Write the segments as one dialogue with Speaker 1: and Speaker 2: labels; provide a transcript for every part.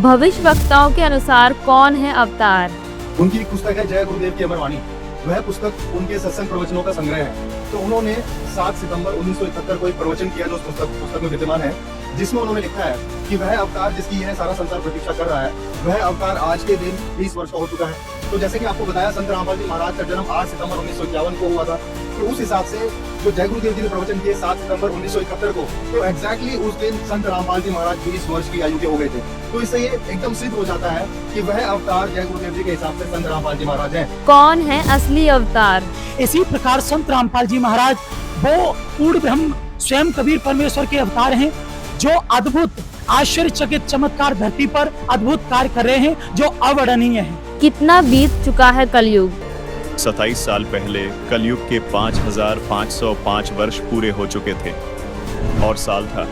Speaker 1: भविष्यवक्ताओं के अनुसार कौन है अवतार?
Speaker 2: उनकी एक पुस्तक है जय गुरुदेव की अमरवाणी। वह पुस्तक उनके सत्संग प्रवचनों का संग्रह है। तो उन्होंने 7 सितंबर 1971 को एक प्रवचन किया जो पुस्तक में विद्यमान है, जिसमें उन्होंने लिखा है कि वह अवतार जिसकी यह सारा संसार प्रतीक्षा कर रहा है, वह अवतार आज के दिन 20 वर्ष का हो चुका है। तो जैसे कि आपको बताया, संत रामपाल जी महाराज का जन्म 8 सितंबर 1951 को हुआ था। तो उस हिसाब से जो जय गुरुदेव जी ने प्रवचन किए 7 सितंबर 1971 को, तो एग्जैक्टली उस दिन संत रामपाल जी महाराज 20 वर्ष की आयु के हो गए थे। तो इससे ये एकदम सिद्ध हो जाता है कि वह अवतार जय गुरुदेव जी के हिसाब से संत रामपाल जी महाराज हैं।
Speaker 1: कौन है असली अवतार?
Speaker 3: इसी प्रकार संत रामपाल जी महाराज वो पूर्ण ब्रह्म स्वयं कबीर परमेश्वर के अवतार हैं, जो अद्भुत आश्चर्यचकित चमत्कार धरती पर अद्भुत कार्य कर रहे हैं, जो अवर्णनीय है।
Speaker 1: कितना बीत चुका है कलयुग?
Speaker 4: 27 साल पहले कलयुग के 5505 वर्ष पूरे हो चुके थे और साल था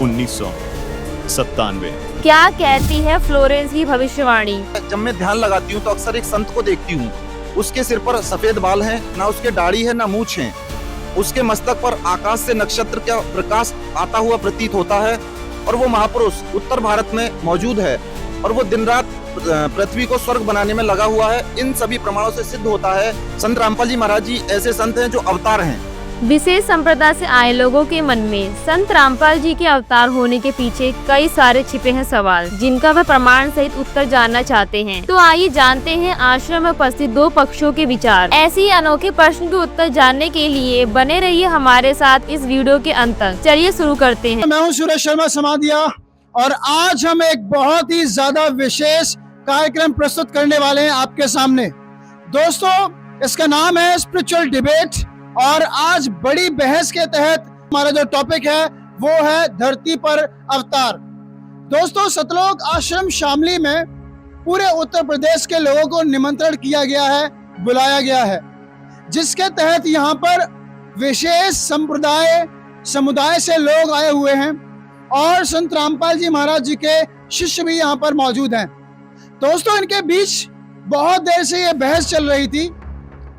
Speaker 4: 1997।
Speaker 1: क्या कहती है फ्लोरेंस की भविष्यवाणी?
Speaker 5: जब मैं ध्यान लगाती हूँ तो अक्सर एक संत को देखती हूँ। उसके सिर पर सफेद बाल हैं, ना उसके दाढ़ी है ना मूछ है। उसके मस्तक पर आकाश से नक्षत्र का प्रकाश आता हुआ प्रतीत होता है और वो महापुरुष उत्तर भारत में मौजूद है और वो दिन रात पृथ्वी को स्वर्ग बनाने में लगा हुआ है। इन सभी प्रमाणों से सिद्ध होता है संत रामपाल जी महाराज जी ऐसे संत हैं जो अवतार हैं।
Speaker 1: विशेष संप्रदाय से आए लोगों के मन में संत रामपाल जी के अवतार होने के पीछे कई सारे छिपे हैं सवाल, जिनका वह प्रमाण सहित उत्तर जानना चाहते हैं। तो आइए जानते हैं आश्रम में उपस्थित दो पक्षों के विचार। ऐसे ही अनोखे प्रश्न के उत्तर जानने के लिए बने रहिए हमारे साथ इस वीडियो के अंत तक। चलिए शुरू करते हैं।
Speaker 6: मैं हूं सुरेश शर्मा समाधिया और आज हम एक बहुत ही ज्यादा विशेष कार्यक्रम प्रस्तुत करने वाले हैं आपके सामने। दोस्तों, इसका नाम है स्पिरिचुअल डिबेट और आज बड़ी बहस के तहत हमारा जो टॉपिक है वो है धरती पर अवतार। दोस्तों, सतलोक आश्रम शामली में पूरे उत्तर प्रदेश के लोगों को निमंत्रण किया गया है, बुलाया गया है, जिसके तहत यहाँ पर विशेष संप्रदाय समुदाय से लोग आए हुए हैं और संत रामपाल जी महाराज जी के शिष्य भी यहाँ पर मौजूद हैं। दोस्तों, इनके बीच बहुत देर से ये बहस चल रही थी।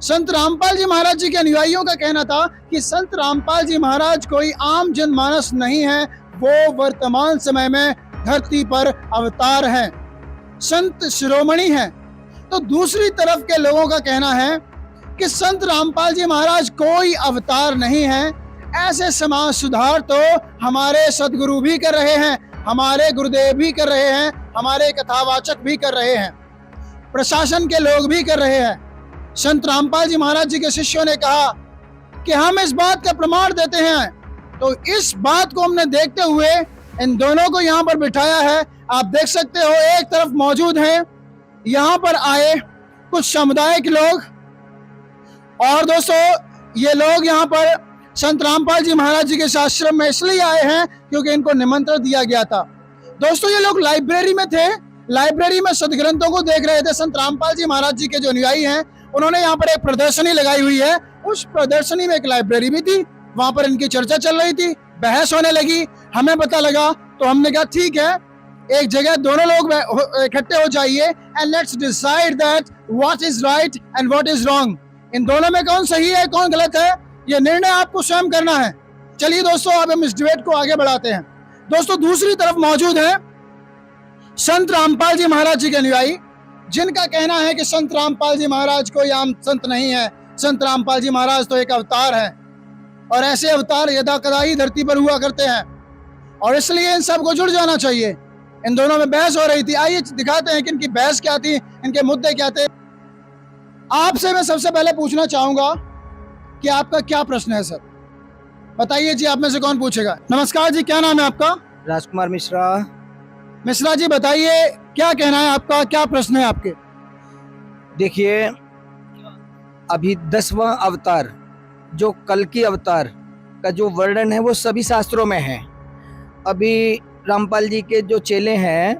Speaker 6: संत रामपाल जी महाराज जी के अनुयायियों का कहना था कि संत रामपाल जी महाराज कोई आम जनमानस नहीं है, वो वर्तमान समय में धरती पर अवतार हैं, संत शिरोमणि हैं। तो दूसरी तरफ के लोगों का कहना है कि संत रामपाल जी महाराज कोई अवतार नहीं है। ऐसे समाज सुधार तो हमारे सदगुरु भी कर रहे हैं, हमारे गुरुदेव भी कर रहे हैं, हमारे कथावाचक भी कर रहे हैं, प्रशासन के लोग भी कर रहे हैं। संत रामपाल जी महाराज जी के शिष्यों ने कहा कि हम इस बात का प्रमाण देते हैं। तो इस बात को हमने देखते हुए इन दोनों को यहाँ पर बिठाया है। आप देख सकते हो, एक तरफ मौजूद हैं यहाँ पर आए कुछ समुदाय के लोग, और दोस्तों ये लोग यहाँ पर संत रामपाल जी महाराज जी के आश्रम में इसलिए आए हैं क्योंकि इनको निमंत्रण दिया गया था। दोस्तों, ये लोग लाइब्रेरी में थे, लाइब्रेरी में सदग्रंथों को देख रहे थे। संत रामपाल जी महाराज जी के जो अनुयायी हैं उन्होंने यहाँ पर एक प्रदर्शनी लगाई हुई है। उस प्रदर्शनी में एक लाइब्रेरी भी थी, वहां पर इनकी चर्चा चल रही थी, बहस होने लगी। हमें पता लगा तो हमने कहा ठीक है, एक जगह दोनों लोग इकट्ठे हो जाइए and let's decide that what is right and what is wrong. इन दोनों में कौन सही है कौन गलत है, ये निर्णय आपको स्वयं करना है। चलिए दोस्तों, अब हम इस डिबेट को आगे बढ़ाते हैं। दोस्तों, दूसरी तरफ मौजूद है संत रामपाल जी महाराज जी के अनुयायी, जिनका कहना है कि संत रामपाल जी महाराज कोई आम संत नहीं है, संत रामपाल जी महाराज तो एक अवतार है और ऐसे अवतार यदा कदा ही धरती पर हुआ करते हैं और इसलिए इन सबको जुड़ जाना चाहिए। इन दोनों में बहस हो रही थी। आइए दिखाते हैं कि इनकी बहस क्या थी, इनके मुद्दे क्या थे। आपसे मैं सबसे पहले पूछना चाहूंगा कि आपका क्या प्रश्न है सर? बताइए जी, आप में से कौन पूछेगा? नमस्कार जी, क्या नाम है आपका?
Speaker 7: राजकुमार मिश्रा।
Speaker 6: मिश्रा जी, बताइए क्या कहना है आपका, क्या प्रश्न है आपके?
Speaker 7: देखिए, अभी 10वां अवतार जो कल्कि अवतार का जो वर्णन है वो सभी शास्त्रों में है। अभी रामपाल जी के जो चेले हैं,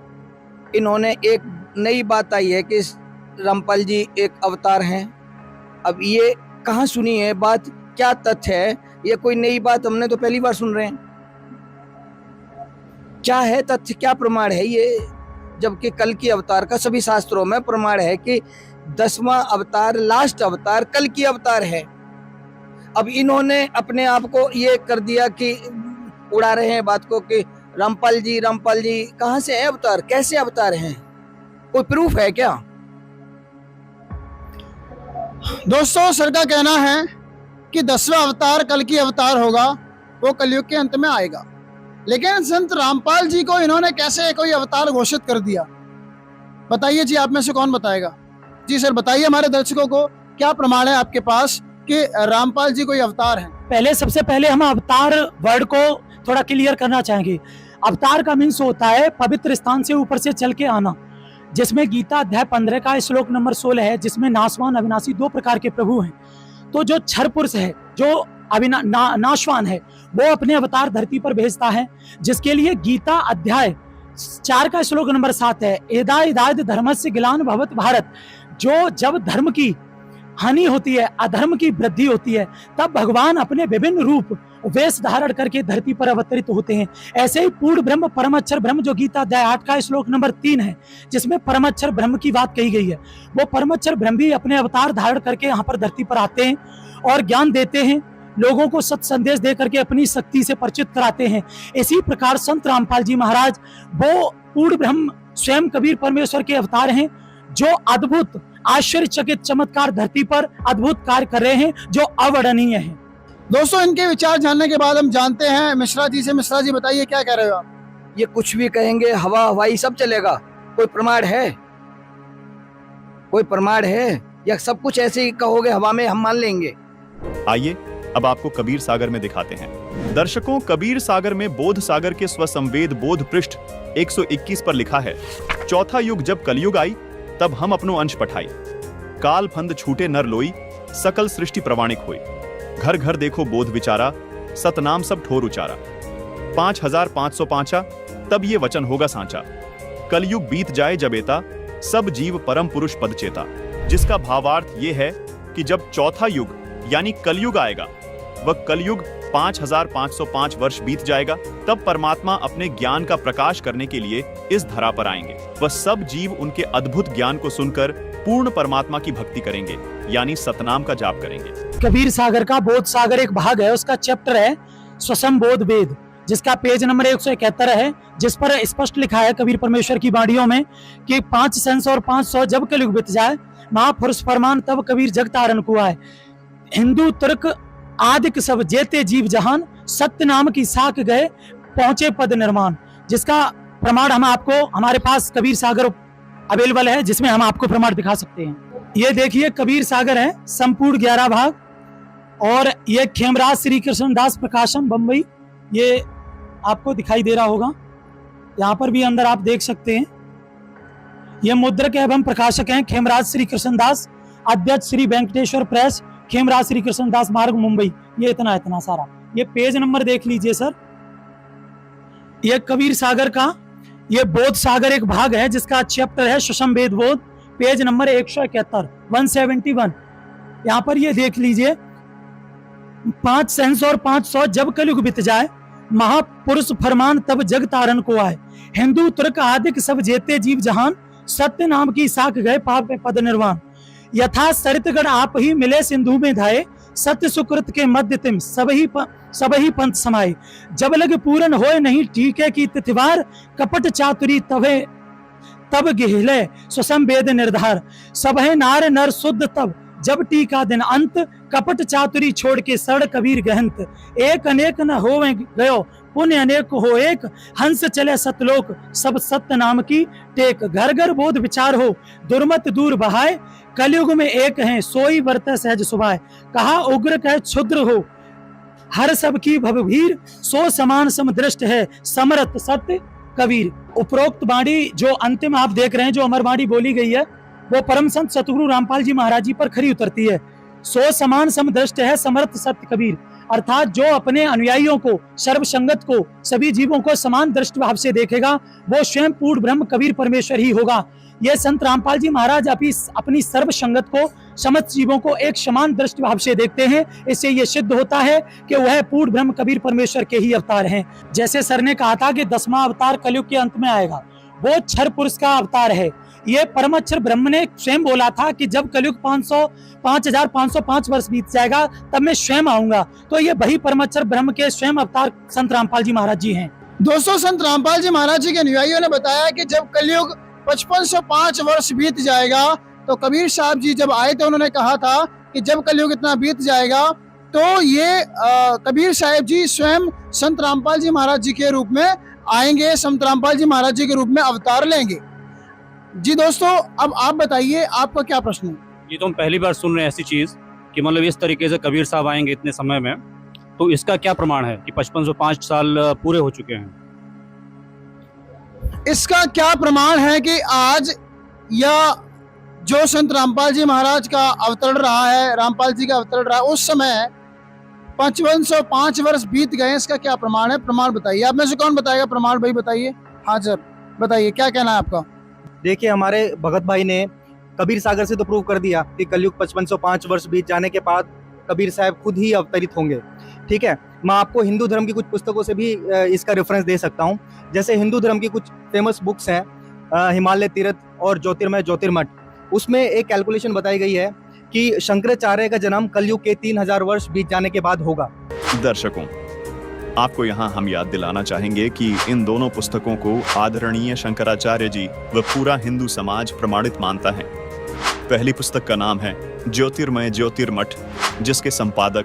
Speaker 7: इन्होंने एक नई बात आई है कि रामपाल जी एक अवतार हैं। अब ये कहाँ सुनी है बात, क्या तथ्य है? ये कोई नई बात हमने तो पहली बार सुन रहे हैं। क्या है तथ्य, क्या प्रमाण है ये? जबकि कल्कि अवतार का सभी शास्त्रों में प्रमाण है कि 10वां अवतार, लास्ट अवतार कल्कि अवतार है। अब इन्होंने अपने आप को ये कर दिया कि उड़ा रहे हैं बात को कि रामपाल जी कहाँ से है अवतार, कैसे अवतार हैं, कोई प्रूफ है क्या?
Speaker 6: दोस्तों सर का कहना है कि 10वां अवतार कल की अवतार होगा, वो कलयुग के अंत में आएगा। लेकिन संत रामपाल जी को इन्होंने कैसे कोई अवतार घोषित कर दिया, बताइए जी, आप में से कौन बताएगा? जी सर बताइए हमारे दर्शकों को, क्या प्रमाण है आपके पास कि रामपाल जी कोई अवतार हैं?
Speaker 3: पहले सबसे पहले हम अवतार वर्ड को थोड़ा क्लियर करना चाहेंगे। अवतार का मीन्स होता है पवित्र स्थान से ऊपर से चल के आना, जिसमें गीता अध्याय 15 का श्लोक नंबर 16 है, जिसमें नाशवान अविनाशी 2 प्रकार के प्रभु हैं। तो जो क्षर पुरुष है, जो नाशवान है, वो अपने अवतार धरती पर भेजता है, जिसके लिए गीता अध्याय 4 का श्लोक नंबर 7 है, एदा इदाद धर्मस्य ग्लान भवत भारत। जो जब धर्म की हानि होती है, अधर्म की वृद्धि होती है, तब भगवान अपने विभिन्न रूप वेश धारण करके धरती पर अवतरित होते हैं। ऐसे ही पूर्ण ब्रह्म परमाक्षर ब्रह्म, जो गीता अध्याय 8 का श्लोक नंबर 3 है, जिसमें परमाक्षर ब्रह्म की बात कही गई है, वो परमाक्षर ब्रह्म भी अपने अवतार धारण करके यहाँ पर धरती पर आते हैं और ज्ञान देते हैं, लोगों को सत संदेश दे करके अपनी शक्ति से परिचित कराते हैं। इसी प्रकार संत रामपाल जी महाराज वो पूर्ण ब्रह्म स्वयं कबीर परमेश्वर के अवतार हैं, जो अद्भुत आश्चर्यचकित चमत्कार धरती पर अद्भुत कार्य कर रहे हैं, जो अवर्णनीय है।
Speaker 6: दोस्तों इनके विचार जानने के बाद हम जानते हैं मिश्रा जी से। मिश्रा जी बताइए क्या कह रहे हो आप?
Speaker 7: ये कुछ भी कहेंगे, हवा हवाई सब चलेगा, कोई प्रमाण है? कोई प्रमाण है या सब कुछ ऐसे ही कहोगे हवा में हम मान लेंगे?
Speaker 4: आइए अब आपको कबीर सागर में दिखाते हैं। दर्शकों, कबीर सागर में बोध सागर के स्वसंवेद बोध पृष्ठ 121 पर लिखा है, चौथा युग जब कलयुग आई, तब हम अपनो अंश पठाई, काल फंद छूटे नर लोई, सकल सृष्टि प्रवाणिक हुई, घर घर देखो बोध विचारा, सतनाम सब ठोर उचारा, 5505 तब ये वचन होगा सांचा, कलयुग बीत जाए जब एता, सब जीव परम पुरुष पद चेता। जिसका भावार्थ ये है कि जब चौथा युग यानी कलयुग आएगा, वह कलयुग 5505 वर्ष बीत जाएगा, तब परमात्मा अपने ज्ञान का प्रकाश करने के लिए इस धरा पर आएंगे। वह सब जीव उनके अद्भुत ज्ञान को सुनकर पूर्ण परमात्मा की भक्ति करेंगे, यानी सतनाम का जाप करेंगे।
Speaker 3: कबीर सागर का बोध सागर एक भाग है, उसका चैप्टर है स्वसंबोध वेद, जिसका पेज नंबर 171 है, जिस पर स्पष्ट लिखा है कबीर परमेश्वर की वाणियों में कि 500 और 500 जब कलयुग बीत जाए, महापुरुष फरमान तब कबीर जग तारण को आए, हिंदू तुर्क आदिक सब जेते जीव जहान, सत्य नाम की साख गए पहुंचे पद निर्माण। जिसका प्रमाण हम आपको, हमारे पास कबीर सागर अवेलेबल है, जिसमें हम आपको प्रमाण दिखा सकते हैं। ये देखिए कबीर सागर है, संपूर्ण 11 भाग, और ये खेमराज श्री कृष्णदास प्रकाशन बम्बई, ये आपको दिखाई दे रहा होगा, यहाँ पर भी अंदर आप देख सकते हैं। ये मुद्रक एवं प्रकाशक हैं खेमराज श्री कृष्णदास, अध्यक्ष श्री वेंकटेश्वर प्रेस, खेमराज श्री कृष्णदास मार्ग मुंबई। ये इतना सारा, ये पेज नंबर देख लीजिए सर। ये कबीर सागर का ये बोध सागर एक भाग है, जिसका चैप्टर है सुषमवेद बोध, पेज नंबर 171 171। यहाँ पर ये देख लीजिए, 500 और 500 जब कलयुग बीत जाए, महापुरुष फरमान तब जग तारण को आए, हिंदू तुर्क आदिक सब जेते जीव जहान, सत्य नाम की साख गए पाप में पद निर्वाण। यथा सरितगण आप ही मिले सिंधु में धाये, सत्य सुकृत के मध्य तिम सब ही पंथ समाये, जब लग पूरन होए नहीं टीके की तिथिवार, कपट चातुरी तब गिहिले सुसंवेद निर्धार, सब है नार नर शुद्ध तब जब टीका दिन अंत, कपट चातुरी छोड़ के सड़ कबीर गहंत, एक अनेक न हो गयो पुण्य अनेक हो एक, हंस चले सतलोक सब सत्य नाम की टेक, घर घर बोध विचार हो दुर्मत दूर बहाय, कलयुग में एक हैं सोई वर्त सहज सुभाय, कहा उग्र कह क्षुद्र हो हर सब की भवभीर, सो समान समदृष्ट है समरथ सत्य कबीर। उपरोक्त वाणी जो अंतिम आप देख रहे हैं, जो अमर वाणी बोली गई है, वो परम संत सतगुरु रामपाल जी महाराज जी पर खरी उतरती है। सो समान समदृष्ट है समर्थ सत्य कबीर, अर्थात जो अपने अनुयायियों को, सर्वसंगत को, सभी जीवों को समान दृष्टि भाव से देखेगा, वो स्वयं पूर्ण ब्रह्म कबीर परमेश्वर ही होगा। ये संत रामपाल जी महाराज अपनी सर्व संगत को, समस्त जीवों को एक समान दृष्टि भाव से देखते हैं। इससे ये सिद्ध होता है कि वह पूर्ण ब्रह्म कबीर परमेश्वर के ही अवतार हैं। जैसे सर ने कहा था कि 10वां अवतार कलयुग के अंत में आएगा, वो क्षर पुरुष का अवतार है। ये परमाक्षर ब्रह्म ने स्वयं बोला था कि जब कलयुग 5505 वर्ष बीत जाएगा, तब मैं स्वयं आऊंगा। तो ये वही परमाक्षर ब्रह्म के स्वयं अवतार संत रामपाल जी महाराज जी हैं।
Speaker 6: दोस्तों, संत रामपाल जी महाराज जी के अनुयायियों ने बताया कि जब कलयुग 5505 वर्ष बीत जाएगा, तो कबीर साहब जी जब आए थे उन्होंने कहा था कि जब कलयुग इतना बीत जाएगा तो ये कबीर साहब जी स्वयं संत रामपाल जी महाराज जी के रूप में आएंगे, संत रामपाल जी महाराज जी के रूप में अवतार लेंगे। जी दोस्तों, अब आप बताइए आपका क्या प्रश्न है?
Speaker 8: ये तो हम पहली बार सुन रहे हैं ऐसी चीज कि मतलब इस तरीके से कबीर साहब आएंगे इतने समय में, तो इसका क्या प्रमाण है कि 5505 साल पूरे हो चुके हैं?
Speaker 6: इसका क्या प्रमाण है कि आज या जो संत रामपाल जी महाराज का अवतरण रहा है, रामपाल जी का अवतरण रहा है, उस समय 5505 वर्ष बीत गए, इसका क्या प्रमाण है? प्रमाण बताइए। आप में से कौन बताएगा प्रमाण? भाई बताइए। हाँ सर, बताइए क्या कहना है आपका?
Speaker 9: देखिए, हमारे भगत भाई ने कबीर सागर से तो प्रूव कर दिया कि कलयुग 5505 वर्ष बीत जाने के बाद कबीर साहब खुद ही अवतरित होंगे। ठीक है, मैं आपको हिंदू धर्म की कुछ पुस्तकों से भी इसका रेफरेंस दे सकता हूँ। जैसे हिंदू धर्म की कुछ फेमस बुक्स हैं, हिमालय तीर्थ और ज्योतिर्मय ज्योतिर्मठ, उसमें एक कैलकुलेशन बताई गई है कि शंकराचार्य का जन्म कलयुग के 3000 वर्ष बीत जाने के बाद होगा।
Speaker 4: दर्शकों, आपको यहाँ हम याद दिलाना चाहेंगे कि इन दोनों पुस्तकों को आदरणीय शंकराचार्य जी व पूरा हिंदू समाज प्रमाणित मानता है। पहली पुस्तक का नाम है ज्योतिर्मय ज्योतिर्मठ, जिसके संपादक,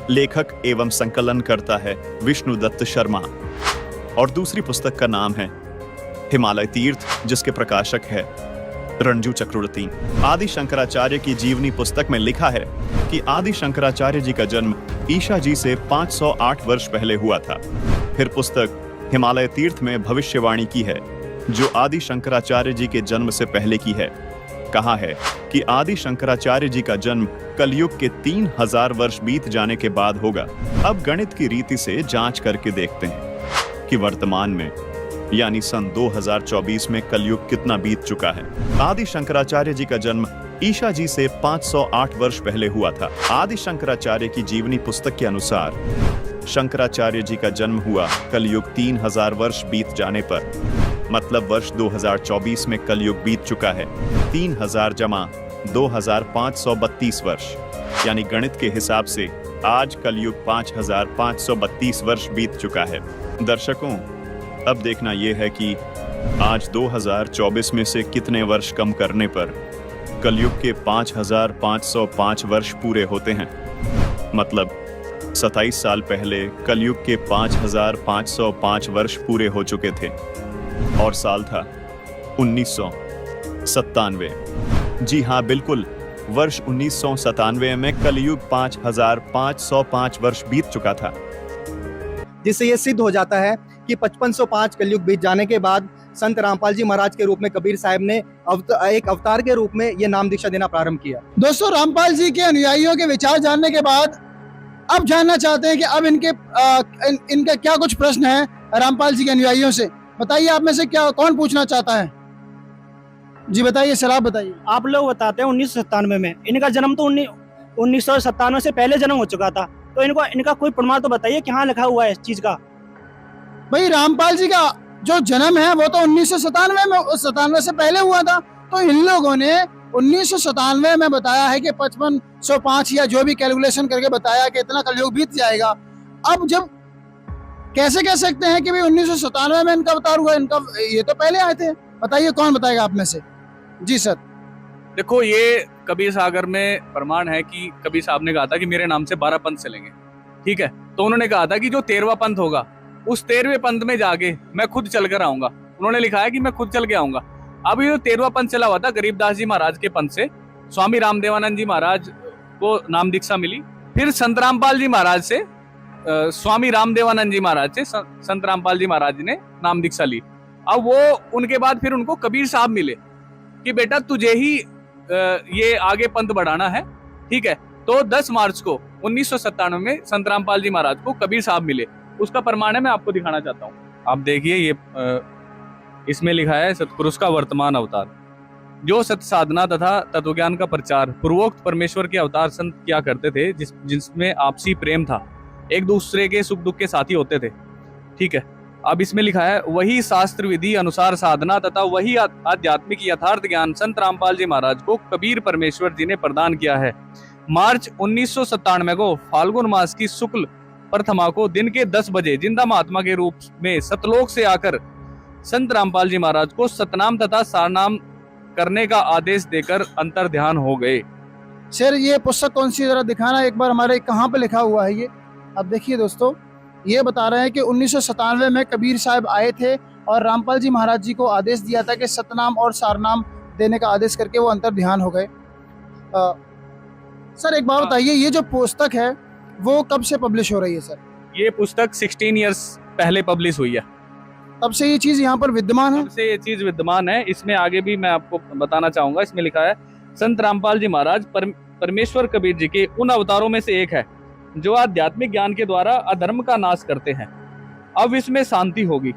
Speaker 4: लेखक एवं संकलन करता है विष्णुदत्त शर्मा, और दूसरी पुस्तक का नाम है हिमालय तीर्थ, जिसके प्रकाशक है रणजू चक्रवर्ती। आदि शंकराचार्य की जीवनी पुस्तक में लिखा है कि आदि शंकराचार्य जी का जन्म ईशा जी से 508 वर्ष पहले हुआ था। फिर पुस्तक हिमालय तीर्थ में भविष्यवाणी की है, जो आदि शंकराचार्य जी के जन्म से पहले की है। कहा है कि आदि शंकराचार्य जी का जन्म कलयुग के 3000 वर्ष बीत जाने के बाद होगा। अब गणित की रीति से जांच करके देखते हैं कि वर्तमान में यानी सन 2024 में कलयुग कितना बीत चुका है। आदि शंकराचार्य जी का जन्म ईशा जी से 508 वर्ष पहले हुआ था। आदि शंकराचार्य की जीवनी पुस्तक के अनुसार शंकराचार्य जी का जन्म हुआ कलयुग 3000 वर्ष बीत जाने पर, मतलब वर्ष 2024 में कलयुग बीत चुका है 3000 जमा 2532 वर्ष, यानी गणित के हिसाब से आज कलयुग 5532 वर्ष बीत चुका है। दर्शकों, अब देखना यह है कि आज 2024 में से कितने वर्ष कम करने पर कलयुग के 5505 वर्ष पूरे होते हैं। मतलब 27 साल पहले कलयुग के 5505 वर्ष पूरे हो चुके थे और साल था 1997। जी हाँ, बिल्कुल, वर्ष 1997 में कलयुग 5505 वर्ष बीत चुका था।
Speaker 9: जिससे ये सिद्ध हो जाता है कि 5505 कलयुग बीत जाने के बाद संत रामपाल जी महाराज के रूप में कबीर साहब ने एक अवतार के रूप में ये नाम दीक्षा देना प्रारंभ किया।
Speaker 6: दोस्तों, रामपाल जी के अनुयायियों के विचार जानने के बाद अब जानना चाहते हैं कि अब इनका क्या कुछ प्रश्न है रामपाल जी के अनुयायियों से। बताइए, आप में से क्या कौन पूछना चाहता है? जी बताइए सर, आप बताइए।
Speaker 10: आप लोग बताते हैं 1997 में, इनका जन्म तो 1997 से पहले जन्म हो चुका था, तो इनका कोई प्रमाण तो बताइए कि हाँ लिखा हुआ है इस चीज का।
Speaker 6: भाई, रामपाल जी का जो जन्म है वो तो 1997 में, 97 से पहले हुआ था। तो इन लोगों ने 1997 में बताया है कि 5505 या जो भी कैलकुलेशन करके बताया कि इतना कलयुग बीत जाएगा। अब जब कैसे कह सकते हैं कि भाई 1997 में इनका अवतार हुआ? इनका ये तो पहले आए थे। बताइए, कौन बताएगा आप में से? जी सर।
Speaker 11: देखो, ये कबीर सागर में प्रमाण है कि कबीर साहब ने कहा था कि मेरे नाम से 12 पंथ चलेंगे। ठीक है, तो उन्होंने कहा था कि जो 13वां पंथ होगा उस 13वें पंथ में जाके मैं खुद चल कर आऊंगा। उन्होंने लिखा है कि मैं खुद चल के आऊंगा। अब ये 13वां पंथ चला हुआ था गरीबदास जी महाराज के पंथ से स्वामी रामदेवानंद जी महाराज को नाम दीक्षा मिली। फिर संत रामपाल जी महाराज से स्वामी रामदेवानंद जी महाराज से संत रामपाल जी महाराज ने नाम दीक्षा ली। अब वो उनके बाद फिर उनको कबीर साहब मिले कि बेटा तुझे ही ये आगे पंथ बढ़ाना है। ठीक है, तो 10 मार्च को 1997 में संत रामपाल जी महाराज को कबीर साहब मिले। उसका प्रमाण है, मैं आपको दिखाना चाहता हूँ। आप देखिए, ये इसमें लिखा है सतपुरुष का वर्तमान अवतार, जो सत्य साधना तथा तत्वज्ञान का प्रचार पूर्वोक्त परमेश्वर के अवतार संत किया करते थे, जिसमें आपसी प्रेम था, एक दूसरे के सुख दुख के साथी होते थे। ठीक है, अब इसमें लिखा है वही शास्त्र विधि अनुसार साधना तथा वही आध्यात्मिक यथार्थ ज्ञान संत रामपाल जी महाराज को कबीर परमेश्वर जी ने प्रदान किया है। मार्च 1997 को फाल्गुन मास की शुक्ल प्रथमा को दिन के 10 बजे जिंदा महात्मा के रूप में सतलोक से आकर संत रामपाल जी महाराज को सतनाम तथा सारनाम करने का आदेश देकर अंतर ध्यान हो गए।
Speaker 6: सर ये पुस्तक कौन सी, जरा दिखाना एक बार हमारे, कहाँ पे लिखा हुआ है ये? अब देखिए दोस्तों, ये बता रहे हैं कि 1997 में कबीर साहब आए थे और रामपाल जी महाराज जी को आदेश दिया था कि सतनाम और सारनाम देने का आदेश करके वो अंतर ध्यान हो गए। सर एक बात बताइए, ये जो पुस्तक है वो कब से पब्लिश हो रही है सर?
Speaker 11: ये पुस्तक 16 इयर्स पहले पब्लिश हुई है।
Speaker 6: तब से ये चीज यहाँ पर विद्यमान है?
Speaker 11: तब से ये चीज विद्यमान है। इसमें आगे भी मैं आपको बताना चाहूंगा, इसमें लिखा है संत रामपाल जी महाराज परमेश्वर कबीर जी के उन अवतारों में से एक है जो आध्यात्मिक ज्ञान के द्वारा अधर्म का नाश करते हैं। अब इसमें शांति होगी।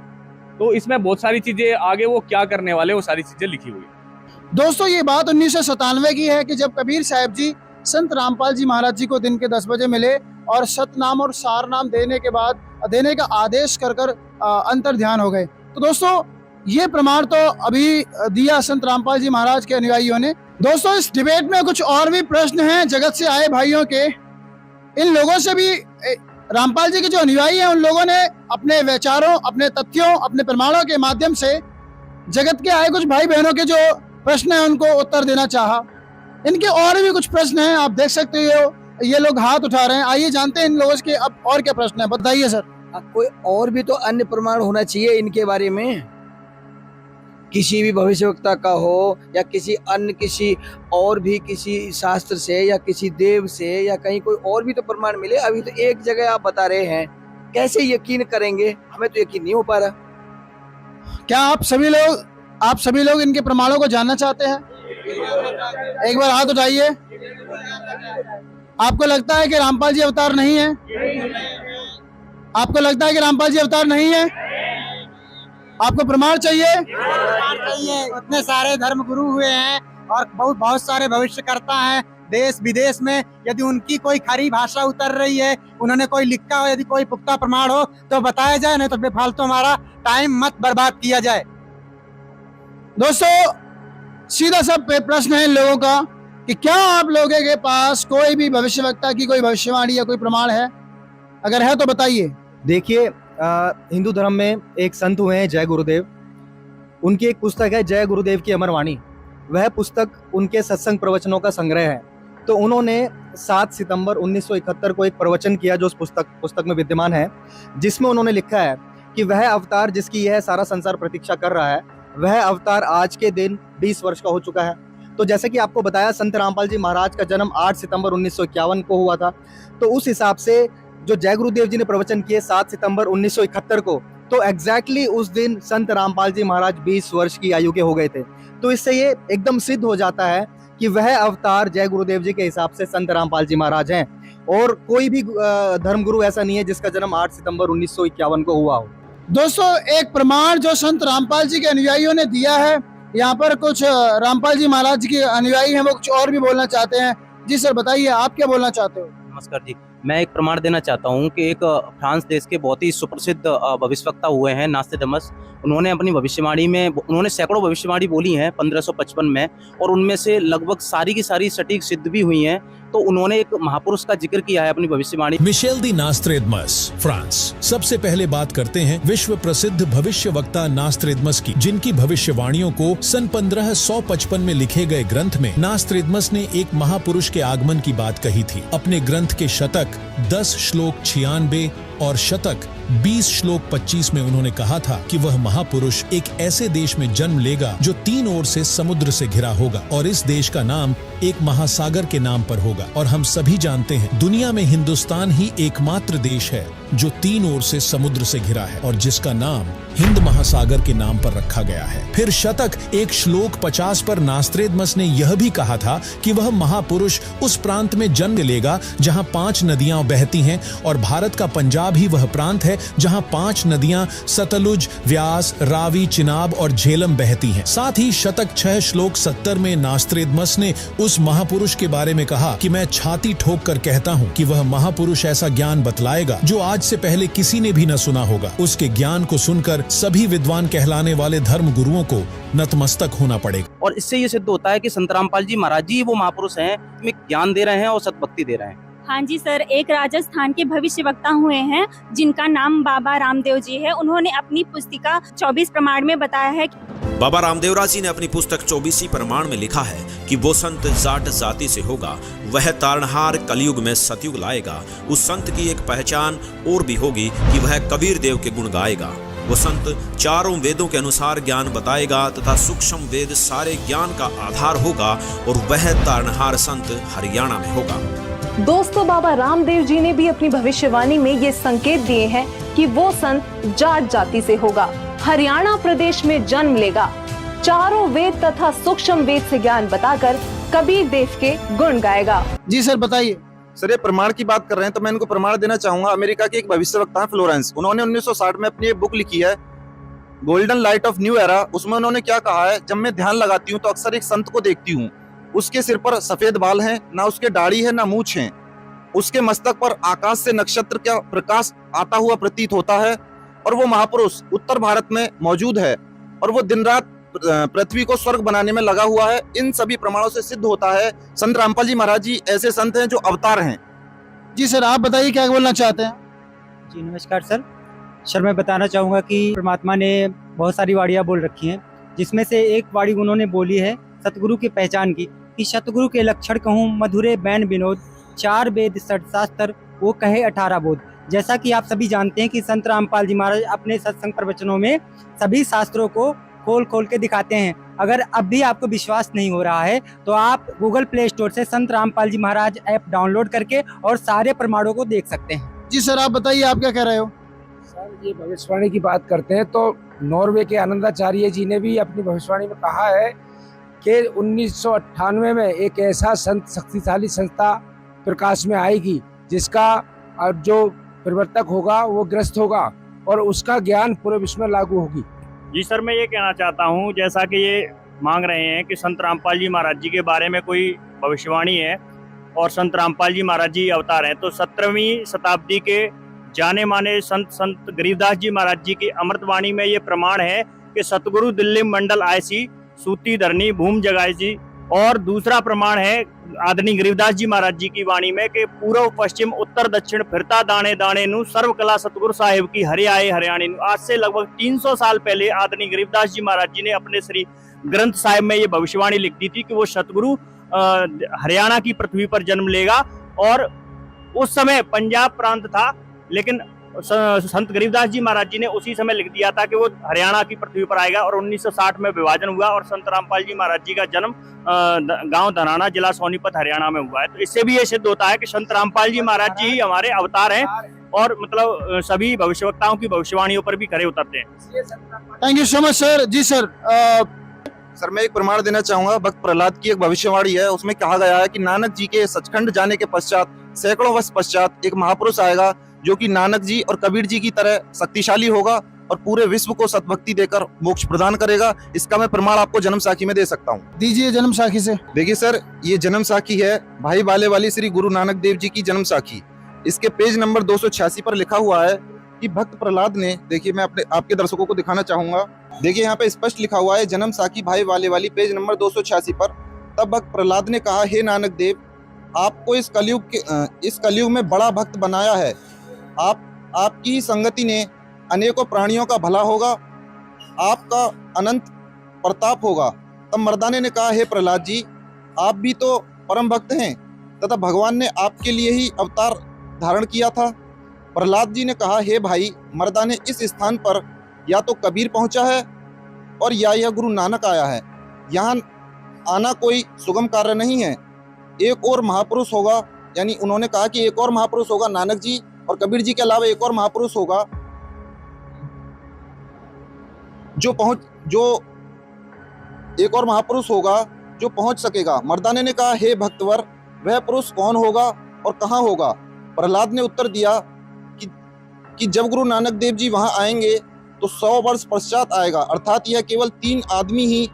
Speaker 11: तो इसमें बहुत सारी चीजें, आगे वो क्या करने वाले, वो सारी चीजें लिखी हुई है।
Speaker 6: दोस्तों ये बात 1997 की है कि जब कबीर साहब जी संत रामपाल जी महाराज जी को दिन के 10 बजे मिले और सतनाम और सारनाम देने का आदेश कर अंतर ध्यान हो गए। तो दोस्तों ये प्रमाण तो अभी दिया संत रामपाल जी महाराज के अनुयायियों ने। दोस्तों इस डिबेट में कुछ और भी प्रश्न हैं जगत से आए भाइयों के। इन लोगों से भी, रामपाल जी के जो अनुयायी हैं उन लोगों ने अपने विचारों, अपने तथ्यों, अपने प्रमाणों के माध्यम से जगत के आए कुछ भाई बहनों के जो प्रश्न हैं उनको उत्तर देना चाहा। इनके और भी कुछ प्रश्न हैं, आप देख सकते हो ये लोग हाथ उठा रहे हैं। आइए जानते हैं इन लोगों के अब और क्या प्रश्न है, बताइए सर।
Speaker 7: कोई और भी तो अन्य प्रमाण होना चाहिए इनके बारे में, किसी भी भविष्यवक्ता का हो या किसी और भी किसी शास्त्र से या किसी देव से या कहीं कोई और भी तो प्रमाण मिले। अभी तो एक जगह आप बता रहे हैं, कैसे यकीन करेंगे? हमें तो यकीन नहीं हो पा रहा।
Speaker 6: क्या आप सभी लोग इनके प्रमाणों को जानना चाहते हैं? एक बार हाथ उठाइए। आपको लगता है कि रामपाल जी अवतार नहीं है? आपको लगता है कि रामपाल जी अवतार नहीं है? आपको प्रमाण चाहिए?
Speaker 12: इतने सारे धर्म गुरु हुए हैं और बहुत सारे भविष्यकर्ता हैं देश विदेश में। यदि उनकी कोई खरी भाषा उतर रही है, उन्होंने कोई लिखा हो, यदि कोई पुख्ता प्रमाण हो तो बताया जाए, नहीं तो बेफालतू हमारा टाइम मत बर्बाद किया जाए।
Speaker 6: दोस्तों सीधा सा प्रश्न है इन लोगों का कि क्या आप लोगों के पास कोई भी भविष्यवक्ता की कोई भविष्यवाणी या कोई प्रमाण है? अगर है तो बताइए।
Speaker 9: देखिए, हिंदू धर्म में एक संत हुए हैं जय गुरुदेव, उनकी एक पुस्तक है जय गुरुदेव की अमरवाणी। वह पुस्तक उनके सत्संग प्रवचनों का संग्रह है। तो उन्होंने 7 सितंबर 1971 को एक प्रवचन किया जो उस पुस्तक में विद्यमान है, जिसमें उन्होंने लिखा है कि वह अवतार जिसकी यह सारा संसार प्रतीक्षा कर रहा है, वह अवतार आज के दिन 20 वर्ष का हो चुका है। तो जैसे कि आपको बताया, संत रामपाल जी महाराज का जन्म 8 सितंबर 1951 को हुआ था। तो उस हिसाब से जो जय गुरुदेव जी ने प्रवचन किए 7 सितंबर 1971 को, तो एग्जैक्टली उस दिन संत रामपाल जी महाराज 20 वर्ष की आयु के हो गए थे। तो इससे ये एकदम सिद्ध हो जाता है कि वह अवतार जय गुरुदेव जी के हिसाब से संत रामपाल जी महाराज हैं, और कोई भी धर्मगुरु ऐसा नहीं है जिसका जन्म 8 सितंबर 1951 को हुआ हो।
Speaker 6: दोस्तों एक प्रमाण जो संत रामपाल जी के अनुयायियों ने दिया है, यहाँ पर कुछ रामपाल जी महाराज के अनुयायी हैं, वो कुछ और भी बोलना चाहते हैं। जी सर बताइए, आप क्या बोलना चाहते हो?
Speaker 13: नमस्कार जी, मैं एक प्रमाण देना चाहता हूँ कि एक फ्रांस देश के बहुत ही सुप्रसिद्ध भविष्यवक्ता हुए हैं नास्टेडमस। उन्होंने अपनी भविष्यवाणी में सैकड़ों भविष्यवाणी बोली हैं 1555 में, और उनमें से लगभग सारी की सारी सटीक सिद्ध भी हुई हैं। तो उन्होंने एक महापुरुष का जिक्र किया है अपनी भविष्यवाणी।
Speaker 14: मिशेल दी नास्ट्रेडमस, फ्रांस। सबसे पहले बात करते हैं विश्व प्रसिद्ध भविष्यवक्ता नास्ट्रेडमस की, जिनकी भविष्यवाणियों को सन 1555 में लिखे गए ग्रंथ में नास्ट्रेडमस ने एक महापुरुष के आगमन की बात कही थी। अपने ग्रंथ के शतक 10 श्लोक 96 और शतक 20 श्लोक 25 में उन्होंने कहा था कि वह महापुरुष एक ऐसे देश में जन्म लेगा जो 3 ओर से समुद्र से घिरा होगा, और इस देश का नाम एक महासागर के नाम पर होगा। और हम सभी जानते हैं दुनिया में हिंदुस्तान ही एकमात्र देश है जो 3 ओर से समुद्र से घिरा है और जिसका नाम हिंद महासागर के नाम पर रखा गया है। फिर शतक 1 श्लोक 50 पर नास्ट्रेडमस ने यह भी कहा था कि वह महापुरुष उस प्रांत में जन्म लेगा जहां 5 नदियां बहती हैं, और भारत का पंजाब ही वह प्रांत है जहां 5 नदियां सतलुज, व्यास, रावी, चिनाब और झेलम बहती हैं। साथ ही शतक 6 श्लोक 70 में नास्ट्रेडमस ने उस महापुरुष के बारे में कहा कि मैं छाती ठोक कर कहता हूं कि वह महापुरुष ऐसा ज्ञान बतलाएगा जो आज से पहले किसी ने भी न सुना होगा। उसके ज्ञान को सुनकर सभी विद्वान कहलाने वाले धर्म गुरुओं को नतमस्तक होना पड़ेगा।
Speaker 13: और इससे ये सिद्ध होता है कि संत रामपाल जी महाराज जी वो महापुरुष हैं, हमें ज्ञान दे रहे हैं और सतभक्ति दे रहे हैं।
Speaker 15: हाँ जी सर, एक राजस्थान के भविष्यवक्ता हुए हैं जिनका नाम बाबा रामदेव जी है। उन्होंने अपनी पुस्तिका 24 प्रमाण में बताया है
Speaker 16: बाबा रामदेवरा जी ने अपनी पुस्तक 24 प्रमाण में लिखा है कि वो संत जाट जाति से होगा, वह तारणहार कलयुग में सतयुग लाएगा। उस संत की एक पहचान और भी होगी कि वह कबीर देव के गुण गाएगा। वो संत चारों वेदों के अनुसार ज्ञान बताएगा तथा सूक्ष्म वेद सारे ज्ञान का आधार होगा और वह तारणहार संत हरियाणा में होगा।
Speaker 17: दोस्तों, बाबा रामदेव जी ने भी अपनी भविष्यवाणी में ये संकेत दिए हैं कि वो संत जाट जाति से होगा, हरियाणा प्रदेश में जन्म लेगा, चारों वेद तथा सूक्ष्म वेद से ज्ञान बताकर कबीर देव के गुण गाएगा।
Speaker 6: जी सर, बताइए।
Speaker 5: सर, ये प्रमाण की बात कर रहे हैं तो मैं इनको प्रमाण देना चाहूंगा। अमेरिका के एक भविष्यवक्ता है फ्लोरेंस, उन्होंने 1960 में अपनी एक बुक लिखी है golden light of new era. उसमें उन्होंने क्या कहा है, जब मैं ध्यान लगाती हूँ तो अक्सर एक संत को देखती हूँ। उसके सिर पर सफेद बाल हैं, ना उसके दाढ़ी है ना मूछ है। उसके मस्तक पर आकाश से नक्षत्र का प्रकाश आता हुआ प्रतीत होता है और वो महापुरुष उत्तर भारत में मौजूद है और वो दिन रात पृथ्वी को स्वर्ग बनाने में लगा हुआ है। इन सभी प्रमाणों से सिद्ध होता है संत रामपाल जी महाराज जी ऐसे संत हैं जो अवतार हैं।
Speaker 6: जी सर, आप बताइए क्या बोलना चाहते हैं।
Speaker 9: जी नमस्कार सर। सर, मैं बताना चाहूँगा कि परमात्मा ने बहुत सारी वाड़ियाँ बोल रखी हैं, जिसमें से एक वाड़ी उन्होंने बोली है सतगुरु की पहचान की, कि सतगुरु के लक्षण कहूँ मधुरे बैन विनोद, 4 वेद 6 शास्त्र वो कहे 18 बोध। जैसा कि आप सभी जानते हैं कि संत रामपाल जी महाराज अपने सत्संग प्रवचनों में सभी शास्त्रों को खोल खोल के दिखाते हैं। अगर अब भी आपको विश्वास नहीं हो रहा है तो आप गूगल प्ले स्टोर से संत रामपाल जी महाराज ऐप डाउनलोड करके और सारे प्रमाणों को देख सकते हैं।
Speaker 6: जी सर, आप बताइए, आप क्या कह रहे हो।
Speaker 18: सर, ये भविष्यवाणी की बात करते हैं तो नॉर्वे के आनंदाचार्य जी ने भी अपनी भविष्यवाणी में कहा है कि 1998 में एक ऐसा संत शक्तिशाली संस्था प्रकाश में आएगी जिसका जो प्रवर्तक होगा वो ग्रस्त होगा और उसका ज्ञान पूरे विश्व में लागू होगी।
Speaker 8: जी सर, मैं ये कहना चाहता हूँ, जैसा कि ये मांग रहे हैं कि संत रामपाल जी महाराज जी के बारे में कोई भविष्यवाणी है और संत रामपाल जी महाराज जी अवतार हैं, तो 17वीं शताब्दी के जाने माने संत गरीबदास जी महाराज जी की अमृतवाणी में ये प्रमाण है कि सतगुरु दिल्ली मंडल आयसी सूती धरनी भूम जगायसी। और दूसरा प्रमाण है आदरणीय गरीबदास जी महाराज जी की वाणी में कि पूर्व पश्चिम उत्तर दक्षिण फिरता दाने दाने नु सर्व कला सतगुरु साहिब की हरि आए हरियाणी। आज से लगभग 300 साल पहले आदरणीय गरीबदास जी महाराज जी ने अपने श्री ग्रंथ साहिब में ये भविष्यवाणी लिख दी थी कि वो सतगुरु हरियाणा की पृथ्वी पर जन्म लेगा। और उस समय पंजाब प्रांत था, लेकिन संत गरीबदास जी महाराज जी ने उसी समय लिख दिया था कि वो हरियाणा की पृथ्वी पर आएगा। और 1960 में विभाजन हुआ और संत रामपाल जी महाराज जी का जन्म गांव धनाना जिला सोनीपत हरियाणा में हुआ है। तो इससे भी ये सिद्ध होता है कि संत रामपाल जी महाराज जी ही हमारे अवतार हैं और मतलब सभी भविष्यवक्ताओं की भविष्यवाणियों पर भी खरे उतरते हैं।
Speaker 6: Thank you so much sir. जी सर,
Speaker 5: सर मैं एक प्रमाण देना चाहूंगा। भक्त प्रहलाद की एक भविष्यवाणी है, उसमें कहा गया है कि नानक जी के सचखंड जाने के पश्चात सैकड़ों वर्ष पश्चात एक महापुरुष आएगा जो कि नानक जी और कबीर जी की तरह शक्तिशाली होगा और पूरे विश्व को सतभक्ति देकर मोक्ष प्रदान करेगा। इसका मैं प्रमाण आपको जन्म साखी में दे सकता हूँ।
Speaker 6: दीजिए जन्म साखी से।
Speaker 5: देखिए सर, ये जन्म साखी है भाई बाले वाली श्री गुरु नानक देव जी की जन्म साखी। इसके पेज नंबर 286 पर लिखा हुआ है कि भक्त प्रहलाद ने, देखिए मैं आपके दर्शकों को दिखाना चाहूंगा। देखिए यहाँ पे स्पष्ट लिखा हुआ है जन्म साखी भाई वाले वाली पेज नंबर 286 पर। तब भक्त प्रहलाद ने कहा, हे नानक देव, आपको इस कलयुग में बड़ा भक्त बनाया है। आपकी संगति ने अनेकों प्राणियों का भला होगा, आपका अनंत प्रताप होगा। तब मर्दाने ने कहा, हे प्रहलाद जी, आप भी तो परम भक्त हैं तथा भगवान ने आपके लिए ही अवतार धारण किया था। प्रहलाद जी ने कहा, हे भाई मर्दाने, इस स्थान पर या तो कबीर पहुंचा है और या यह गुरु नानक आया है। यहाँ आना कोई सुगम कार्य नहीं है। एक और महापुरुष होगा, यानी उन्होंने कहा कि एक और महापुरुष होगा, नानक जी और कबीर जी के अलावा एक और महापुरुष होगा जो पहुंच सकेगा। मर्दाने ने कहा, हे भक्तवर, वह पुरुष कौन होगा और कहाँ होगा? प्रहलाद ने उत्तर दिया कि जब गुरु नानक देव जी वहां आएंगे तो 100 वर्ष पश्चात आएगा। अर्थात यह केवल 3 आदमी ही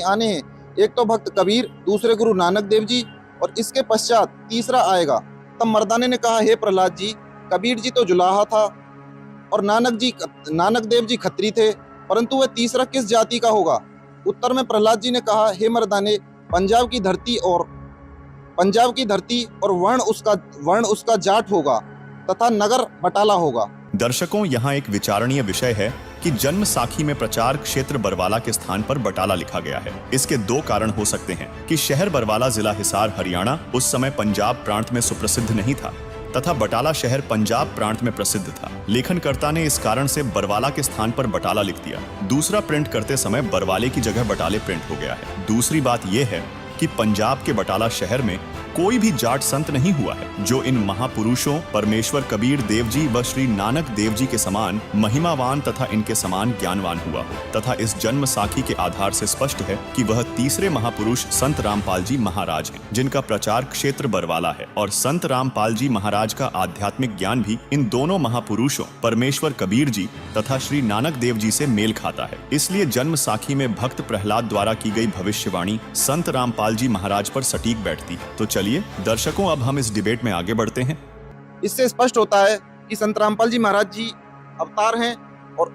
Speaker 5: आने हैं। एक तो भक्त कबीर, दूसरे गुरु नानक देव जी और इसके पश्चात तीसरा आएगा। तब मर्दाने ने कहा, हे प्रहलाद जी, कबीर जी तो जुलाहा था और नानक देव जी खत्री थे, परंतु वह तीसरा किस जाति का होगा? उत्तर में प्रहलाद जी ने कहा, हे मर्दाने, पंजाब की धरती और पंजाब की धरती और वर्ण उसका जाट होगा तथा नगर बटाला होगा।
Speaker 4: दर्शकों, यहाँ एक विचारणीय विषय है कि जन्म साखी में प्रचार क्षेत्र बरवाला के स्थान पर बटाला लिखा गया है। इसके दो कारण हो सकते हैं कि शहर बरवाला जिला हिसार हरियाणा उस समय पंजाब प्रांत में सुप्रसिद्ध नहीं था तथा बटाला शहर पंजाब प्रांत में प्रसिद्ध था। लेखनकर्ता ने इस कारण से बरवाला के स्थान पर बटाला लिख दिया। दूसरा, प्रिंट करते समय बरवाले की जगह बटाले प्रिंट हो गया है। दूसरी बात यह है कि पंजाब के बटाला शहर में कोई भी जाट संत नहीं हुआ है जो इन महापुरुषों परमेश्वर कबीर देव जी व श्री नानक देव जी के समान महिमावान तथा इनके समान ज्ञानवान हुआ हो। तथा इस जन्म साखी के आधार से स्पष्ट है कि वह तीसरे महापुरुष संत रामपाल जी महाराज हैं, जिनका प्रचार क्षेत्र बरवाला है। और संत रामपाल जी महाराज का आध्यात्मिक ज्ञान भी इन दोनों महापुरुषों परमेश्वर कबीर जी तथा श्री नानक देव जी से मेल खाता है। इसलिए जन्म साखी में भक्त प्रहलाद द्वारा की गई भविष्यवाणी संत रामपाल जी महाराज पर सटीक बैठती है। तो चलिए दर्शकों, अब हम इस डिबेट में आगे बढ़ते हैं।
Speaker 5: इससे स्पष्ट होता है कि संत रामपाल जी महाराज जी अवतार हैं और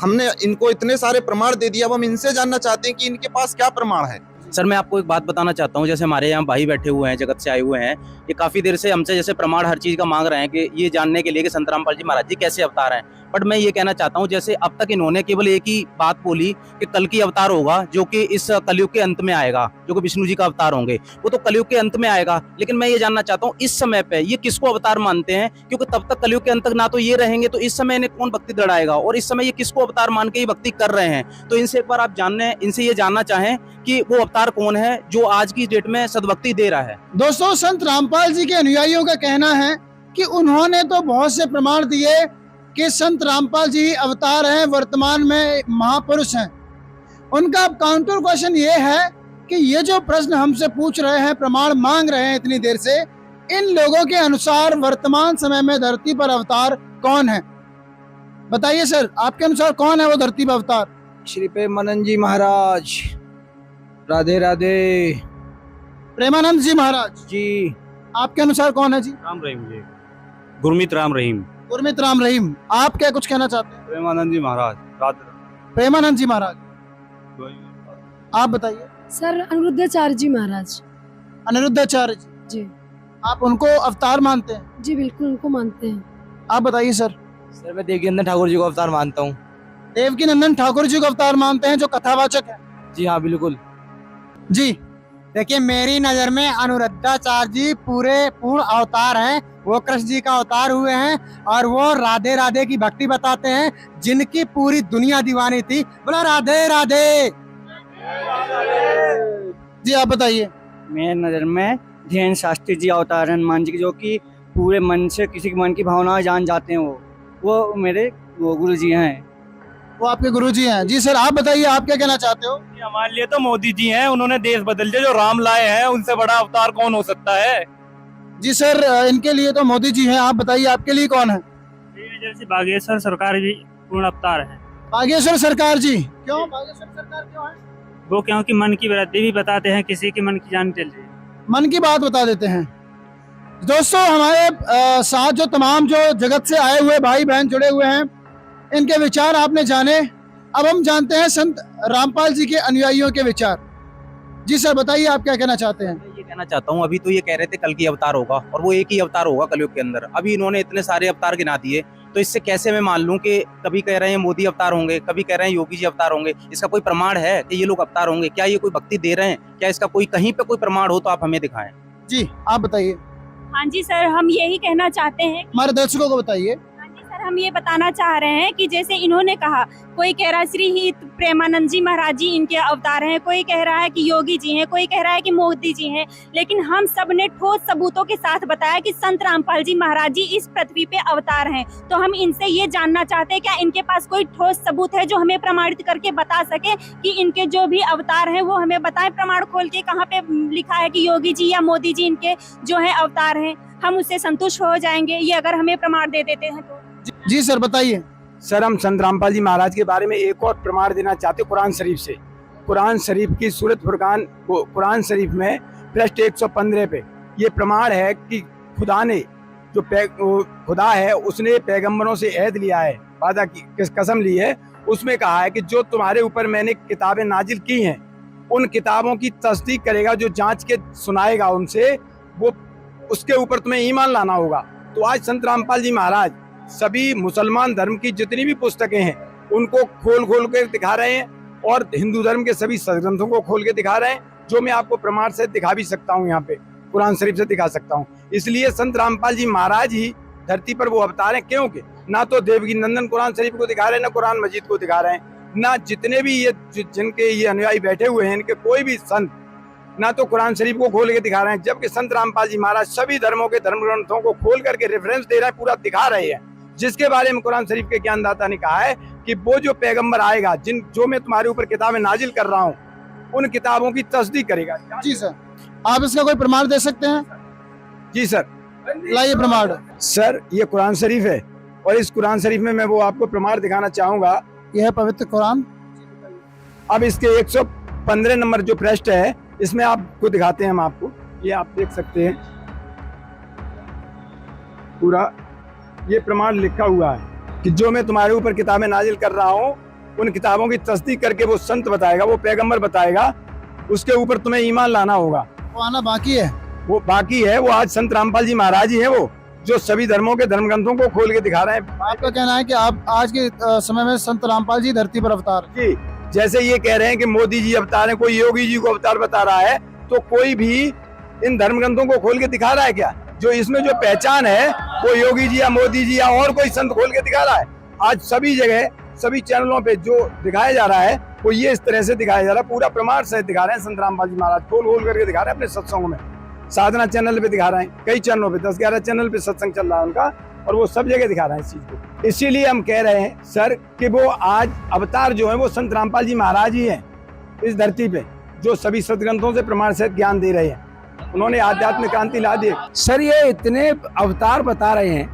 Speaker 5: हमने इनको इतने सारे प्रमाण दे दिए। अब हम इनसे जानना चाहते हैं कि इनके पास क्या प्रमाण है।
Speaker 13: सर, मैं आपको एक बात बताना चाहता हूँ। जैसे हमारे यहाँ भाई बैठे हुए हैं, जगत से आए हुए हैं, ये काफी देर से हमसे जैसे प्रमाण हर चीज का मांग रहे हैं कि ये जानने के लिए कि संत रामपाल जी महाराज जी कैसे अवतार हैं। बट मैं ये कहना चाहता हूँ, जैसे अब तक इन्होंने केवल एक ही बात बोली कि कल की अवतार होगा जो कि इस कलयुग के अंत में आएगा, जो कि विष्णु जी का अवतार होंगे। वो तो कलयुग के अंत में आएगा, लेकिन मैं ये जानना चाहता हूँ इस समय पे ये किसको अवतार मानते हैं, क्योंकि तब तक कलयुग के अंत तक ना तो ये रहेंगे, तो इस समय इन्हें कौन भक्ति दड़ाएगा, और इस समय ये किसको अवतार मान के ये भक्ति कर रहे हैं। तो इनसे एक बार आप इनसे ये जानना चाहें कि वो अवतार कौन है जो आज की डेट में सदभक्ति दे रहा है।
Speaker 6: दोस्तों, संत रामपाल जी के अनुयायियों का कहना है कि उन्होंने तो बहुत से प्रमाण दिए कि संत रामपाल जी अवतार हैं, वर्तमान में महापुरुष हैं। उनका काउंटर क्वेश्चन ये है कि ये जो प्रश्न हमसे पूछ रहे हैं, प्रमाण मांग रहे हैं इतनी देर से, इन लोगों के अनुसार वर्तमान समय में धरती पर अवतार कौन है? बताइए सर, आपके अनुसार कौन है वो धरती पर अवतार?
Speaker 7: श्री प्रेमानंद जी महाराज। राधे राधे।
Speaker 6: प्रेमानंद जी महाराज
Speaker 7: जी।
Speaker 6: आपके अनुसार कौन है जी?
Speaker 8: राम रहीम जी। गुरमीत राम रहीम।
Speaker 6: गुरमीत राम रहीम। आप क्या कुछ कहना चाहते हैं?
Speaker 8: प्रेमानंद जी महाराज।
Speaker 6: प्रेमानंद जी महाराज, आप बताइए।
Speaker 19: सर, अनिरुद्धाचार्य जी महाराज।
Speaker 6: अनिरुद्धाचार्य
Speaker 19: जी।
Speaker 6: आप उनको अवतार मानते हैं?
Speaker 19: जी बिल्कुल, उनको मानते हैं।
Speaker 6: आप बताइए सर।
Speaker 7: सर, मैं देवकीनंदन ठाकुर जी को अवतार मानता हूँ।
Speaker 6: देवकीनंदन ठाकुर जी को अवतार मानते हैं, जो कथावाचक है?
Speaker 7: जी हाँ, बिल्कुल
Speaker 6: जी।
Speaker 12: देखिए, मेरी नजर में अनिरुद्धाचार्य जी पूर्ण अवतार हैं। वो कृष्ण जी का अवतार हुए हैं और वो राधे राधे की भक्ति बताते हैं, जिनकी पूरी दुनिया दीवानी थी। बोला राधे राधे।
Speaker 6: जी आप बताइए।
Speaker 10: मेरी नज़र में धीरेन्द्र शास्त्री जी अवतार हैं हनुमान जी की, जो कि पूरे मन से किसी के मन की भावनाएं जान जाते हैं। वो मेरे गुरु जी हैं।
Speaker 6: वो आपके गुरु जी हैं। जी सर, आप बताइए, आप क्या कहना चाहते हो?
Speaker 8: हमारे लिए तो मोदी जी हैं, उन्होंने देश बदल दिया। जो राम लाए हैं, उनसे बड़ा अवतार कौन हो सकता है?
Speaker 6: जी सर, इनके लिए तो मोदी जी हैं। आप बताइए, आपके लिए कौन है?
Speaker 8: जैसे बागेश्वर सरकार भी पूर्ण अवतार है।
Speaker 6: बागेश्वर सरकार जी क्यों? बागेश्वर सरकार क्यों है?
Speaker 8: वो क्योंकि मन की वृद्धि भी बताते हैं, किसी के मन की जान चल रही है,
Speaker 6: मन की बात बता देते हैं। दोस्तों, हमारे साथ जो तमाम जो जगत से आए हुए भाई बहन जुड़े हुए हैं, इनके विचार आपने जाने। अब हम जानते हैं संत रामपाल जी के अनुयायियों के विचार। जी सर, बताइए, आप क्या कहना चाहते हैं?
Speaker 13: ये कहना चाहता हूँ, अभी तो ये कह रहे थे कल की अवतार होगा, और वो एक ही अवतार होगा कलयुग के अंदर। अभी इन्होंने इतने सारे अवतार गिना दिए, तो इससे कैसे मैं मान लूं कि कभी कह रहे हैं मोदी अवतार होंगे, कभी कह रहे हैं योगी जी अवतार होंगे। इसका कोई प्रमाण है कि ये लोग अवतार होंगे? क्या ये कोई भक्ति दे रहे हैं? क्या इसका कोई कहीं पे कोई प्रमाण हो तो आप हमें दिखाएं।
Speaker 6: जी आप बताइए।
Speaker 15: हाँ जी सर, हम यही कहना चाहते हैं।
Speaker 6: हमारे दर्शकों को बताइए।
Speaker 15: हम ये बताना चाह रहे हैं कि जैसे इन्होंने कहा, कोई कह रहा है श्री हित प्रेमानंद जी महाराज जी इनके अवतार हैं, कोई कह रहा है कि योगी जी हैं, कोई कह रहा है कि मोदी जी हैं, लेकिन हम सब ने ठोस सबूतों के साथ बताया कि संत रामपाल जी महाराज जी इस पृथ्वी पे अवतार हैं। तो हम इनसे ये जानना चाहते हैं, क्या इनके पास कोई ठोस सबूत है जो हमें प्रमाणित करके बता सके कि इनके जो भी अवतार हैं वो हमें बताएं, प्रमाण खोल के कहाँ पे लिखा है कि योगी जी या मोदी जी इनके जो है अवतार हैं। हम उससे संतुष्ट हो जाएंगे, ये अगर हमें प्रमाण दे देते हैं तो।
Speaker 6: जी सर, बताइए।
Speaker 18: सर, हम संत रामपाल जी महाराज के बारे में एक और प्रमाण देना चाहते हैं कुरान शरीफ से। कुरान शरीफ की सूरत फुरकान, कुरान शरीफ में पृष्ठ 115 पे ये प्रमाण है कि खुदा ने जो खुदा है उसने पैगंबरों से अहद लिया है, वादा की कसम ली है। उसमें कहा है कि जो तुम्हारे ऊपर मैंने किताबें नाजिल की हैं, उन किताबों की तस्दीक करेगा, जो जांच के सुनाएगा उनसे, वो उसके ऊपर तुम्हें ईमान लाना होगा। तो आज संत रामपाल जी महाराज सभी मुसलमान धर्म की जितनी भी पुस्तकें हैं उनको खोल खोल के दिखा रहे हैं और हिंदू धर्म के सभी सदग्रंथों को खोल के दिखा रहे हैं, जो मैं आपको प्रमाण से दिखा भी सकता हूँ, यहाँ पे कुरान शरीफ से दिखा सकता हूँ। इसलिए संत रामपाल जी महाराज ही धरती पर वो अवतार हैं, क्योंकि ना तो देवकी नंदन कुरान शरीफ को दिखा रहे हैं, ना कुरान मजीद को दिखा रहे हैं, ना जितने भी ये जिनके ये अनुयायी बैठे हुए हैं इनके कोई भी संत ना तो कुरान शरीफ को खोल के दिखा रहे हैं, जबकि संत रामपाल जी महाराज सभी धर्मों के धर्म ग्रंथों को खोल करके रेफरेंस दे रहे हैं, पूरा दिखा रहे हैं, जिसके बारे में कुरान शरीफ के ज्ञानदाता ने कहा है कि वो जो पैगंबर आएगा जो मैं तुम्हारे ऊपर किताबें नाजिल कर रहा हूँ उन किताबों की तस्दीक करेगा।
Speaker 6: जी सर, आप इसका कोई प्रमाण दे सकते हैं?
Speaker 18: जी सर,
Speaker 6: लाइए प्रमाण।
Speaker 18: सर ये कुरान शरीफ है और इस कुरान शरीफ में मैं वो आपको प्रमाण दिखाना चाहूंगा।
Speaker 6: यह है पवित्र कुरान।
Speaker 18: अब इसके 115 नंबर जो पृष्ठ है इसमें आपको दिखाते हैं, हम आपको, ये आप देख सकते हैं, पूरा ये प्रमाण लिखा हुआ है कि जो मैं तुम्हारे ऊपर किताबें नाजिल कर रहा हूँ उन किताबों की तस्दीक करके वो संत बताएगा, वो पैगंबर बताएगा, उसके ऊपर तुम्हें ईमान लाना होगा।
Speaker 6: वो आना बाकी है,
Speaker 18: वो बाकी है। वो आज संत रामपाल जी महाराज ही है वो जो सभी धर्मों के धर्म ग्रंथों को खोल के दिखा रहे हैं।
Speaker 6: आपका कहना है कि आप आज के समय में संत रामपाल जी धरती पर अवतार
Speaker 18: जी, जैसे ये कह रहे हैं कि मोदी जी अवतार है, कोई योगी जी को अवतार बता रहा है, तो कोई भी इन धर्म ग्रंथों को खोल के दिखा रहा है क्या? जो इसमें जो पहचान है वो योगी जी या मोदी जी या और कोई संत खोल के दिखा रहा है? आज सभी जगह सभी चैनलों पे जो दिखाया जा रहा है वो ये इस तरह से दिखाया जा रहा है, पूरा प्रमाण से दिखा रहे हैं। संत रामपाल जी महाराज खोल खोल करके दिखा रहे हैं अपने सत्संगों में, साधना चैनल पे दिखा रहे हैं, कई चैनलों पे 10-11 चैनल पे सत्संग चल रहा है उनका, और वो सब जगह दिखा रहे हैं इस चीज को। इसीलिए हम कह रहे हैं सर कि वो आज अवतार जो है वो संत रामपाल जी महाराज ही हैं इस धरती पे, जो सभी सदग्रंथों से प्रमाण से ज्ञान दे रहे हैं। उन्होंने आध्यात्मिक क्रांति ला दी। सर ये इतने अवतार बता रहे हैं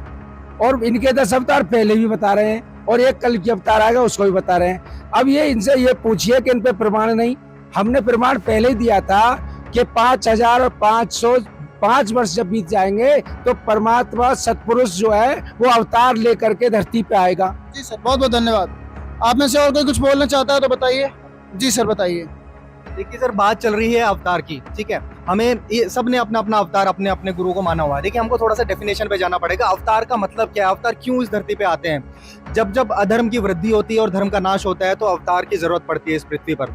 Speaker 18: और इनके 10 अवतार पहले भी बता रहे हैं और एक कल की अवतार आएगा उसको भी बता रहे हैं। अब ये इनसे ये पूछिए कि इन पे प्रमाण नहीं, हमने प्रमाण पहले ही दिया था कि 5505 वर्ष जब बीत जाएंगे तो परमात्मा सतपुरुष जो है वो अवतार लेकर के धरती पे आएगा।
Speaker 6: जी सर, बहुत बहुत धन्यवाद। आप में से और कोई कुछ बोलना चाहता है तो बताइए। जी सर बताइए।
Speaker 9: देखिए सर, बात चल रही है अवतार की, ठीक है, हमें ये सब ने अपना अपना अवतार अपने अपने गुरु को माना हुआ है। देखिए हमको थोड़ा सा डेफिनेशन पे जाना पड़ेगा, अवतार का मतलब क्या है, अवतार क्यों इस धरती पे आते हैं। जब जब अधर्म की वृद्धि होती है और धर्म का नाश होता है तो अवतार की जरूरत पड़ती है इस पृथ्वी पर।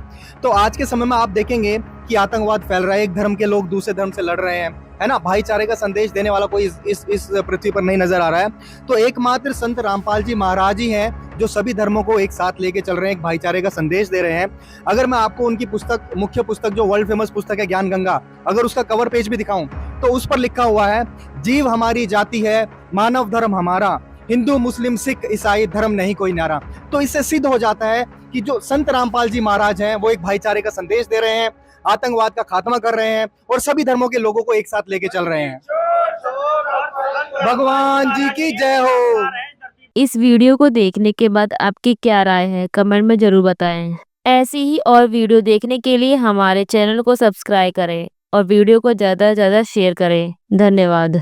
Speaker 9: तो आज के समय में आप देखेंगे कि आतंकवाद फैल रहा है, एक धर्म के लोग दूसरे धर्म से लड़ रहे हैं, है ना, भाईचारे का संदेश देने वाला कोई इस पृथ्वी पर नहीं नजर आ रहा है। तो एकमात्र संत रामपाल जी महाराज ही हैं जो सभी धर्मों को एक साथ लेके चल रहे हैं, एक भाईचारे का संदेश दे रहे हैं। अगर मैं आपको उनकी पुस्तक, मुख्य पुस्तक जो वर्ल्ड फेमस पुस्तक है ज्ञान गंगा, अगर उसका कवर पेज भी दिखाऊं तो उस पर लिखा हुआ है, जीव हमारी जाति है, मानव धर्म हमारा, हिंदू मुस्लिम सिख ईसाई धर्म नहीं कोई नारा। तो इससे सिद्ध हो जाता है कि जो संत रामपाल जी महाराज हैं वो एक भाईचारे का संदेश दे रहे हैं, आतंकवाद का खात्मा कर रहे हैं और सभी धर्मों के लोगों को एक साथ लेके चल रहे हैं। भगवान जी की जय हो।
Speaker 1: इस वीडियो को देखने के बाद आपकी क्या राय है कमेंट में जरूर बताएं। ऐसी ही और वीडियो देखने के लिए हमारे चैनल को सब्सक्राइब करें और वीडियो को ज़्यादा से ज़्यादा शेयर करें। धन्यवाद।